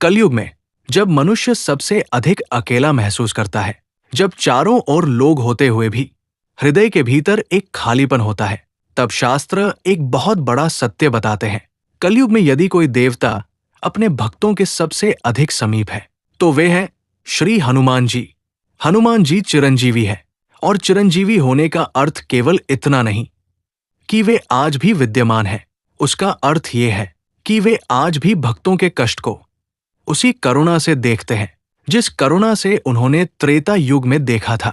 कलयुग में जब मनुष्य सबसे अधिक अकेला महसूस करता है, जब चारों ओर लोग होते हुए भी हृदय के भीतर एक खालीपन होता है, तब शास्त्र एक बहुत बड़ा सत्य बताते हैं। कलयुग में यदि कोई देवता अपने भक्तों के सबसे अधिक समीप है तो वे हैं श्री हनुमान जी। हनुमान जी चिरंजीवी है, और चिरंजीवी होने का अर्थ केवल इतना नहीं कि वे आज भी विद्यमान हैं। उसका अर्थ ये है कि वे आज भी भक्तों के कष्ट को उसी करुणा से देखते हैं जिस करुणा से उन्होंने त्रेता युग में देखा था।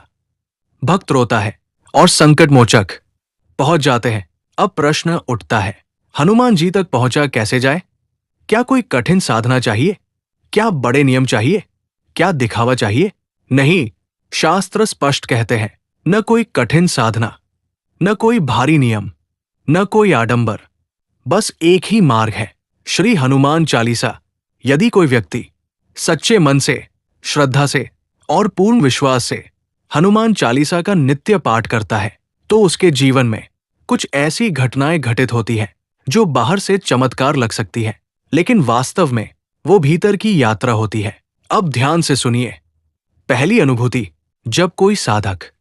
भक्त रोता है और संकट मोचक पहुंच जाते हैं। अब प्रश्न उठता है, हनुमान जी तक पहुंचा कैसे जाए? क्या कोई कठिन साधना चाहिए? क्या बड़े नियम चाहिए? क्या दिखावा चाहिए? नहीं, शास्त्र स्पष्ट कहते हैं, न कोई कठिन साधना, न कोई भारी नियम, न कोई आडंबर, बस एक ही मार्ग है, श्री हनुमान चालीसा। यदि कोई व्यक्ति सच्चे मन से, श्रद्धा से और पूर्ण विश्वास से हनुमान चालीसा का नित्य पाठ करता है तो उसके जीवन में कुछ ऐसी घटनाएं घटित होती हैं जो बाहर से चमत्कार लग सकती है, लेकिन वास्तव में वो भीतर की यात्रा होती है। अब ध्यान से सुनिए। पहली अनुभूति, जब कोई साधक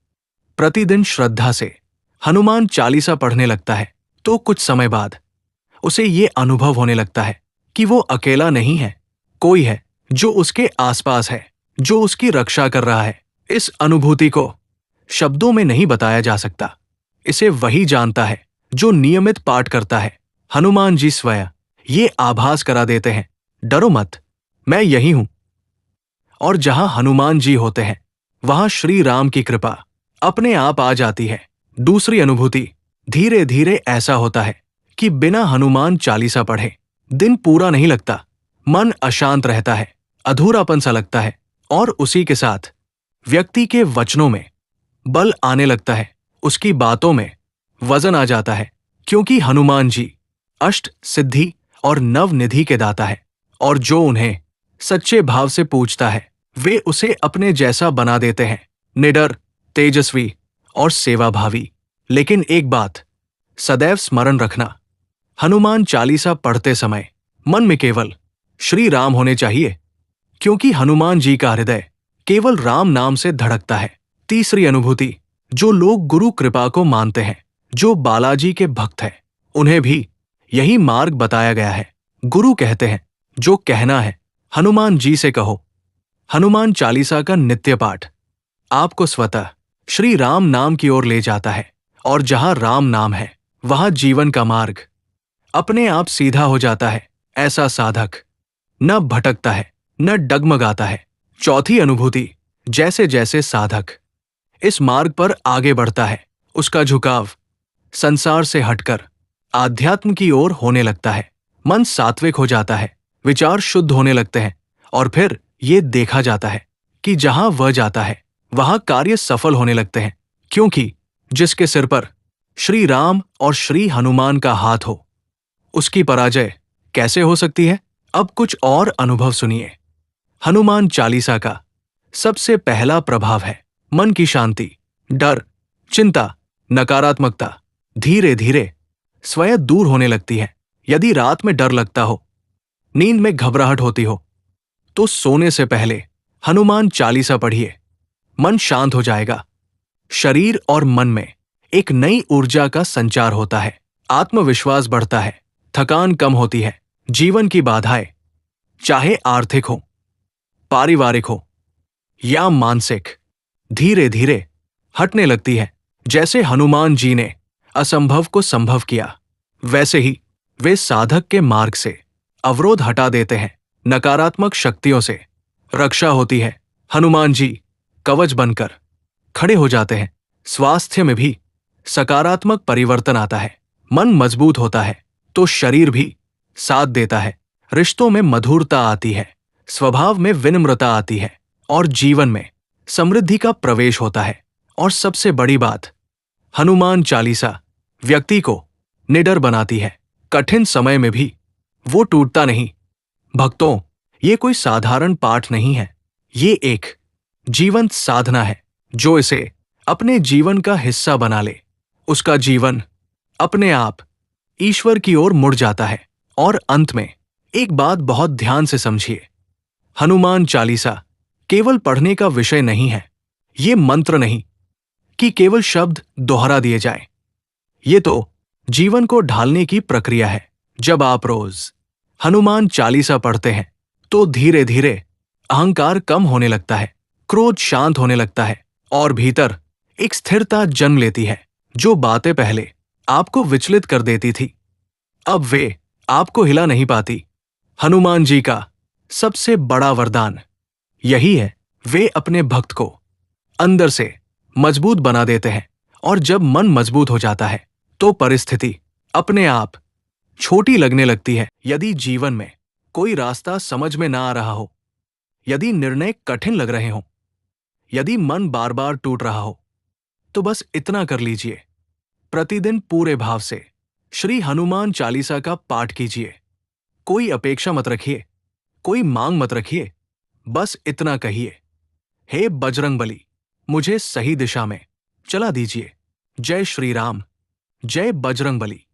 प्रतिदिन श्रद्धा से हनुमान चालीसा पढ़ने लगता है तो कुछ समय बाद उसे ये अनुभव होने लगता है कि वो अकेला नहीं है, कोई है जो उसके आसपास है, जो उसकी रक्षा कर रहा है। इस अनुभूति को शब्दों में नहीं बताया जा सकता, इसे वही जानता है जो नियमित पाठ करता है। हनुमान जी स्वयं ये आभास करा देते हैं, डरो मत, मैं यही हूं। और जहां हनुमान जी होते हैं वहां श्री राम की कृपा अपने आप आ जाती है। दूसरी अनुभूति, धीरे धीरे ऐसा होता है कि बिना हनुमान चालीसा पढ़े दिन पूरा नहीं लगता, मन अशांत रहता है, अधूरापन सा लगता है, और उसी के साथ व्यक्ति के वचनों में बल आने लगता है, उसकी बातों में वजन आ जाता है, क्योंकि हनुमान जी अष्ट सिद्धि और नवनिधि के दाता है, और जो उन्हें सच्चे भाव से पूछता है वे उसे अपने जैसा बना देते हैं, निडर, तेजस्वी और सेवाभावी। लेकिन एक बात सदैव स्मरण रखना, हनुमान चालीसा पढ़ते समय मन में केवल श्री राम होने चाहिए, क्योंकि हनुमान जी का हृदय केवल राम नाम से धड़कता है। तीसरी अनुभूति, जो लोग गुरु कृपा को मानते हैं, जो बालाजी के भक्त हैं, उन्हें भी यही मार्ग बताया गया है। गुरु कहते हैं, जो कहना है हनुमान जी से कहो। हनुमान चालीसा का नित्य पाठ आपको स्वतः श्री राम नाम की ओर ले जाता है, और जहां राम नाम है वहां जीवन का मार्ग अपने आप सीधा हो जाता है। ऐसा साधक न भटकता है न डगमगाता है। चौथी अनुभूति, जैसे जैसे साधक इस मार्ग पर आगे बढ़ता है उसका झुकाव संसार से हटकर आध्यात्म की ओर होने लगता है। मन सात्विक हो जाता है, विचार शुद्ध होने लगते हैं, और फिर ये देखा जाता है कि जहां वह जाता है वहां कार्य सफल होने लगते हैं, क्योंकि जिसके सिर पर श्री राम और श्री हनुमान का हाथ हो उसकी पराजय कैसे हो सकती है? अब कुछ और अनुभव सुनिए। हनुमान चालीसा का सबसे पहला प्रभाव है मन की शांति। डर, चिंता, नकारात्मकता धीरे धीरे स्वयं दूर होने लगती है। यदि रात में डर लगता हो, नींद में घबराहट होती हो, तो सोने से पहले हनुमान चालीसा पढ़िए, मन शांत हो जाएगा। शरीर और मन में एक नई ऊर्जा का संचार होता है, आत्मविश्वास बढ़ता है, थकान कम होती है, जीवन की बाधाएं चाहे आर्थिक हो, पारिवारिक हो या मानसिक, धीरे धीरे हटने लगती है। जैसे हनुमान जी ने असंभव को संभव किया, वैसे ही वे साधक के मार्ग से अवरोध हटा देते हैं। नकारात्मक शक्तियों से रक्षा होती है। हनुमान जी कवच बनकर खड़े हो जाते हैं। स्वास्थ्य में भी सकारात्मक परिवर्तन आता है, मन मजबूत होता है तो शरीर भी साथ देता है। रिश्तों में मधुरता आती है, स्वभाव में विनम्रता आती है, और जीवन में समृद्धि का प्रवेश होता है। और सबसे बड़ी बात, हनुमान चालीसा व्यक्ति को निडर बनाती है। कठिन समय में भी वो टूटता नहीं। भक्तों, ये कोई साधारण पाठ नहीं है, ये एक जीवंत साधना है। जो इसे अपने जीवन का हिस्सा बना ले, उसका जीवन अपने आप ईश्वर की ओर मुड़ जाता है। और अंत में एक बात बहुत ध्यान से समझिए, हनुमान चालीसा केवल पढ़ने का विषय नहीं है। ये मंत्र नहीं कि केवल शब्द दोहरा दिए जाएं। ये तो जीवन को ढालने की प्रक्रिया है। जब आप रोज हनुमान चालीसा पढ़ते हैं तो धीरे धीरे अहंकार कम होने लगता है, क्रोध शांत होने लगता है और भीतर एक स्थिरता जन्म लेती है। जो बातें पहले आपको विचलित कर देती थी, अब वे आपको हिला नहीं पाती। हनुमान जी का सबसे बड़ा वरदान यही है, वे अपने भक्त को अंदर से मजबूत बना देते हैं। और जब मन मजबूत हो जाता है तो परिस्थिति अपने आप छोटी लगने लगती है। यदि जीवन में कोई रास्ता समझ में ना आ रहा हो, यदि निर्णय कठिन लग रहे हों, यदि मन बार बार टूट रहा हो, तो बस इतना कर लीजिए, प्रतिदिन पूरे भाव से श्री हनुमान चालीसा का पाठ कीजिए। कोई अपेक्षा मत रखिए, कोई मांग मत रखिए, बस इतना कहिए, हे बजरंगबली, मुझे सही दिशा में चला दीजिए। जय श्री राम, जय बजरंगबली।